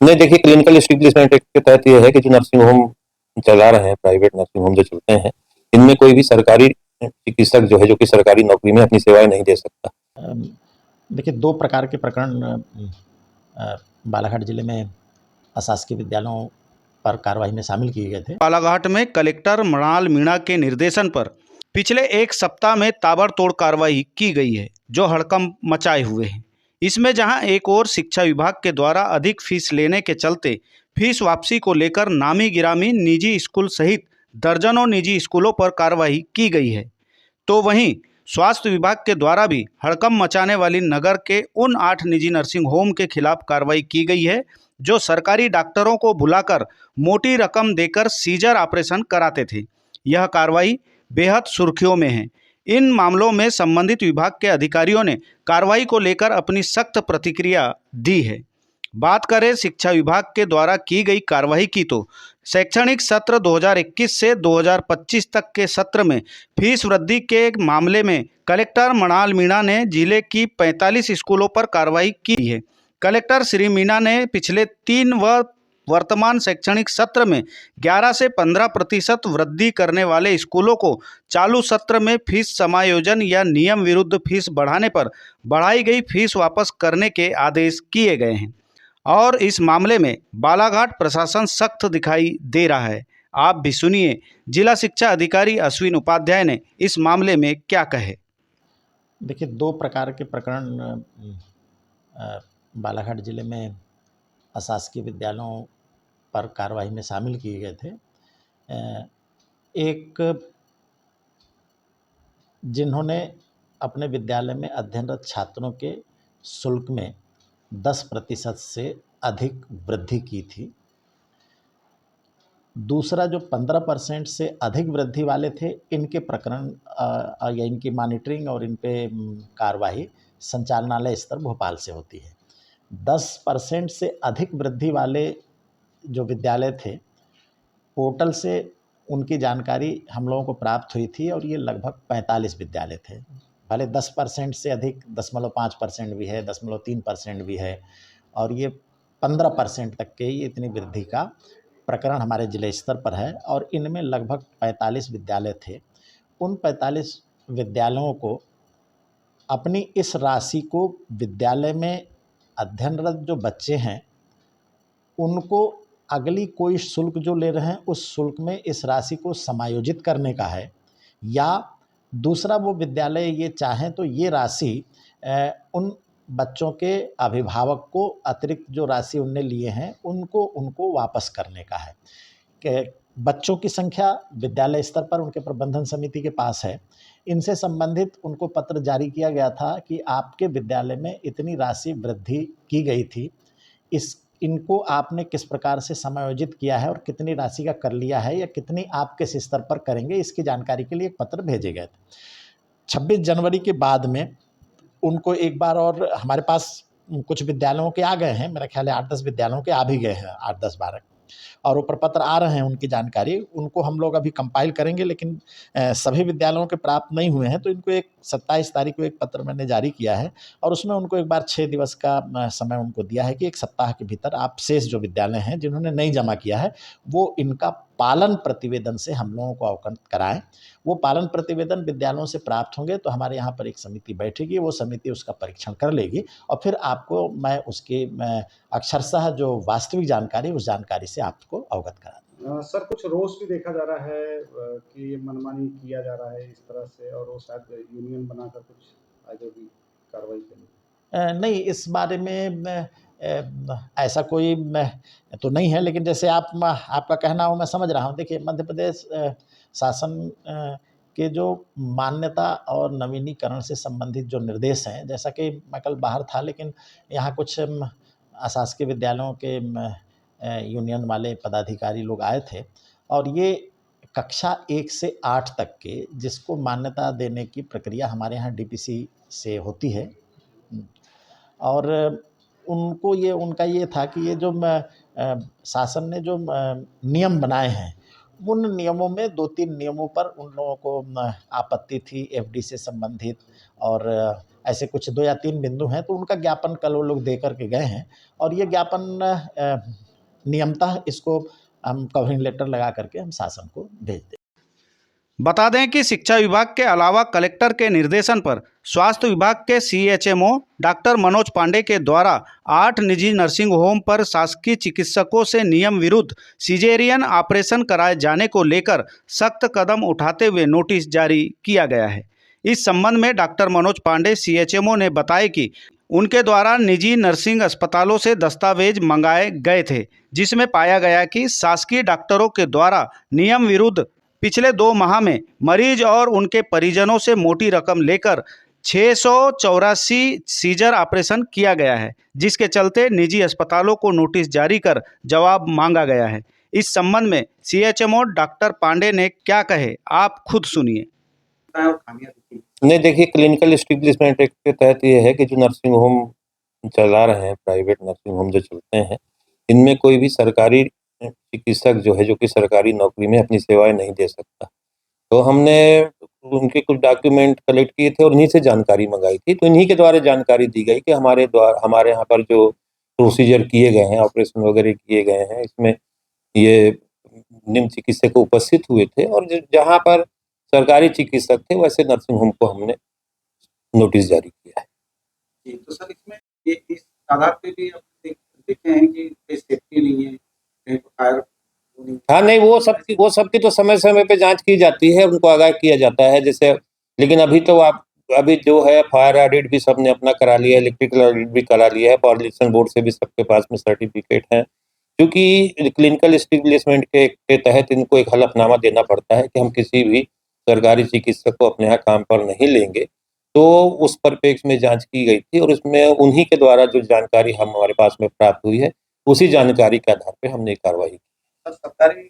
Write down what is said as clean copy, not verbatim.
नहीं, देखिए clinical establishment act के तहत ये है कि जो नर्सिंग होम चला रहे हैं, प्राइवेट नर्सिंग होम जो चलते हैं, इनमें कोई भी सरकारी चिकित्सक जो है, जो कि सरकारी नौकरी में अपनी सेवाएँ नहीं दे सकता। अम, देखिए 2 प्रकार के प्रकरण बालाघाट जिले में अशासकीय विद्यालयों पर कार्रवाई में शामिल किए गए थे। बालाघाट में कलेक्टर मृणाल मीणा के निर्देशन पर पिछले एक सप्ताह में ताबड़तोड़ कार्रवाई की गई है, जो हड़कंप मचाए हुए है। इसमें जहां एक और शिक्षा विभाग के द्वारा अधिक फीस लेने के चलते फीस वापसी को लेकर नामी गिरामी निजी स्कूल सहित दर्जनों निजी स्कूलों पर कार्रवाई की गई है, तो वहीं स्वास्थ्य विभाग के द्वारा भी हड़कंप मचाने वाली नगर के उन 8 निजी नर्सिंग होम के खिलाफ कार्रवाई की गई है, जो सरकारी डॉक्टरों को बुलाकर मोटी रकम देकर सीजर ऑपरेशन कराते थे। यह कार्रवाई बेहद सुर्खियों में है। इन मामलों में संबंधित विभाग के अधिकारियों ने कार्रवाई को लेकर अपनी सख्त प्रतिक्रिया दी है। बात करें शिक्षा विभाग के द्वारा की गई कार्रवाई की, तो शैक्षणिक सत्र 2021 से 2025 तक के सत्र में फीस वृद्धि के मामले में कलेक्टर मृणाल मीणा ने जिले की 45 स्कूलों पर कार्रवाई की है। कलेक्टर श्री मीणा ने पिछले 3 व वर्तमान शैक्षणिक सत्र में 11 से 15% वृद्धि करने वाले स्कूलों को चालू सत्र में फीस समायोजन या नियम विरुद्ध फीस बढ़ाने पर बढ़ाई गई फीस वापस करने के आदेश किए गए हैं, और इस मामले में बालाघाट प्रशासन सख्त दिखाई दे रहा है। आप भी सुनिए जिला शिक्षा अधिकारी अश्विन उपाध्याय ने इस मामले में क्या कहे। देखिए 2 प्रकार के प्रकरण बालाघाट जिले में अशासकीय विद्यालयों पर कार्रवाई में शामिल किए गए थे। एक जिन्होंने अपने विद्यालय में अध्ययनरत छात्रों के शुल्क में 10% से अधिक वृद्धि की थी। दूसरा जो 15% से अधिक वृद्धि वाले थे, इनके प्रकरण या इनकी मॉनिटरिंग और इन पे कार्रवाई संचालनालय स्तर भोपाल से होती है। 10% से अधिक वृद्धि वाले जो विद्यालय थे, पोर्टल से उनकी जानकारी हम लोगों को प्राप्त हुई थी और ये लगभग 45 विद्यालय थे। भले 10% से अधिक 0.5% भी है, 0.3% भी है, और ये 15% तक के ये इतनी वृद्धि का प्रकरण हमारे जिले स्तर पर है, और इनमें लगभग 45 विद्यालय थे। उन 45 विद्यालयों को अपनी इस राशि को विद्यालय में अध्ययनरत जो बच्चे हैं, उनको अगली कोई शुल्क जो ले रहे हैं, उस शुल्क में इस राशि को समायोजित करने का है, या दूसरा वो विद्यालय ये चाहें तो ये राशि उन बच्चों के अभिभावक को अतिरिक्त जो राशि उनने लिए हैं उनको वापस करने का है। कि बच्चों की संख्या विद्यालय स्तर पर उनके प्रबंधन समिति के पास है। इनसे संबंधित उनको पत्र जारी किया गया था कि आपके विद्यालय में इतनी राशि वृद्धि की गई थी, इनको आपने किस प्रकार से समायोजित किया है और कितनी राशि का कर लिया है, या कितनी आप किस स्तर पर करेंगे, इसकी जानकारी के लिए एक पत्र भेजे गए थे। 26 जनवरी के बाद में उनको एक बार और हमारे पास कुछ विद्यालयों के आ गए हैं, मेरा ख्याल है 8-10 विद्यालयों के आ भी गए हैं, 8-10-12, और वो प्रपत्र आ रहे हैं उनकी जानकारी। उनको हम लोग अभी कंपाइल करेंगे, लेकिन सभी विद्यालयों के प्राप्त नहीं हुए हैं, तो इनको एक 27 तारीख को एक पत्र मैंने जारी किया है, और उसमें उनको एक बार 6 दिवस का समय उनको दिया है कि एक सप्ताह के भीतर आप शेष जो विद्यालय हैं जिन्होंने नहीं जमा किया है, वो इनका पालन प्रतिवेदन से हम लोगों को अवगत कराएं। वो पालन प्रतिवेदन विद्यालयों से प्राप्त होंगे तो हमारे यहाँ पर एक समिति बैठेगी, वो समिति उसका परीक्षण कर लेगी, और फिर आपको मैं उसकी अक्षरशः जो वास्तविक जानकारी, उस जानकारी से आपको अवगत करा दूँ। सर, कुछ रोष भी देखा जा रहा है कि ये मनमानी किया जा रहा है इस तरह से, और वो शायद यूनियन बनाकर कुछ आगे भी कार्रवाई करेंगे। नहीं, इस बारे में ऐसा कोई तो नहीं है, लेकिन जैसे आपका कहना हो मैं समझ रहा हूँ। देखिए मध्य प्रदेश शासन के जो मान्यता और नवीनीकरण से संबंधित जो निर्देश हैं, जैसा कि मैं कल बाहर था, लेकिन यहाँ कुछ अशासकीय विद्यालयों के यूनियन वाले पदाधिकारी लोग आए थे, और ये कक्षा 1 से 8 तक के जिसको मान्यता देने की प्रक्रिया हमारे यहाँ डीपीसी से होती है, और उनको उनका ये था कि ये जो शासन ने जो नियम बनाए हैं, उन नियमों में 2-3 नियमों पर उन लोगों को आपत्ति थी, एफडी से संबंधित, और ऐसे कुछ 2 या 3 बिंदु हैं, तो उनका ज्ञापन कल वो लोग दे कर के गए हैं और ये ज्ञापन नियमतः इसको हम कवरिंग लेटर लगा करके हम शासन को भेज दें। बता दें कि शिक्षा विभाग के अलावा कलेक्टर के निर्देशन पर स्वास्थ्य विभाग के सीएचएमओ डॉक्टर मनोज पांडे के द्वारा 8 निजी नर्सिंग होम पर शासकीय चिकित्सकों से नियम विरुद्ध सिजेरियन ऑपरेशन कराए जाने को लेकर सख्त कदम उठाते हुए नोटिस जारी किया गया है। इस संबंध में डॉक्टर मनोज पांडे सीएचएमओ ने बताया कि उनके द्वारा निजी नर्सिंग अस्पतालों से दस्तावेज मंगाए गए थे, जिसमें पाया गया कि शासकीय डॉक्टरों के द्वारा नियम विरुद्ध पिछले 2 माह में मरीज और उनके परिजनों से मोटी रकम लेकर 684 सीजर ऑपरेशन किया गया है, जिसके चलते निजी अस्पतालों को नोटिस जारी कर जवाब मांगा गया है। इस संबंध में सीएचएमओ डॉक्टर पांडे ने क्या कहे, आप खुद सुनिए। नहीं, देखिए, क्लिनिकल एस्टेब्लिशमेंट एक्ट के तहत ये है कि जो नर्सिंग होम चला रहे हैं, प्राइवेट नर्सिंग होम जो चलते हैं, इनमें कोई भी सरकारी चिकित्सक जो है, जो कि सरकारी नौकरी में अपनी सेवाएं नहीं दे सकता। तो हमने उनके कुछ डॉक्यूमेंट कलेक्ट किए थे और इन्हीं से जानकारी मंगाई थी। तो इन्हीं के द्वारा जानकारी दी गई कि हमारे यहाँ पर जो प्रोसीजर किए गए हैं, ऑपरेशन वगैरह किए गए हैं, इसमें ये निम्न चिकित्सक उपस्थित हुए थे और जहाँ पर सरकारी चिकित्सक थे वैसे नर्सिंग होम को हमने नोटिस जारी किया है। जी, तो सर इसमें ये इस आधार पे भी आप देखे हैं कि कहीं सेफ्टी नहीं है, कहीं फायर हाँ, नहीं, वो सबकी तो समय-समय पे जाँच की जाती है, उनको आगाह किया जाता है जैसे। लेकिन अभी जो है फायर ऑडिट भी सबने अपना करा लिया है, इलेक्ट्रिकल ऑडिट भी करा लिया है, पॉल्यूशन बोर्ड से भी सबके पास में सर्टिफिकेट है। क्योंकि क्लिनिकल एस्टेब्लिशमेंट के तहत इनको एक हलफनामा देना पड़ता है कि हम किसी भी सरकारी चिकित्सक को अपने यहाँ काम पर नहीं लेंगे। तो उस परिप्रेक्ष्य में जाँच की गई थी और इसमें उन्हीं के द्वारा जो जानकारी हमारे पास में प्राप्त हुई है, उसी जानकारी के आधार पे हमने कार्रवाई की। सरकारी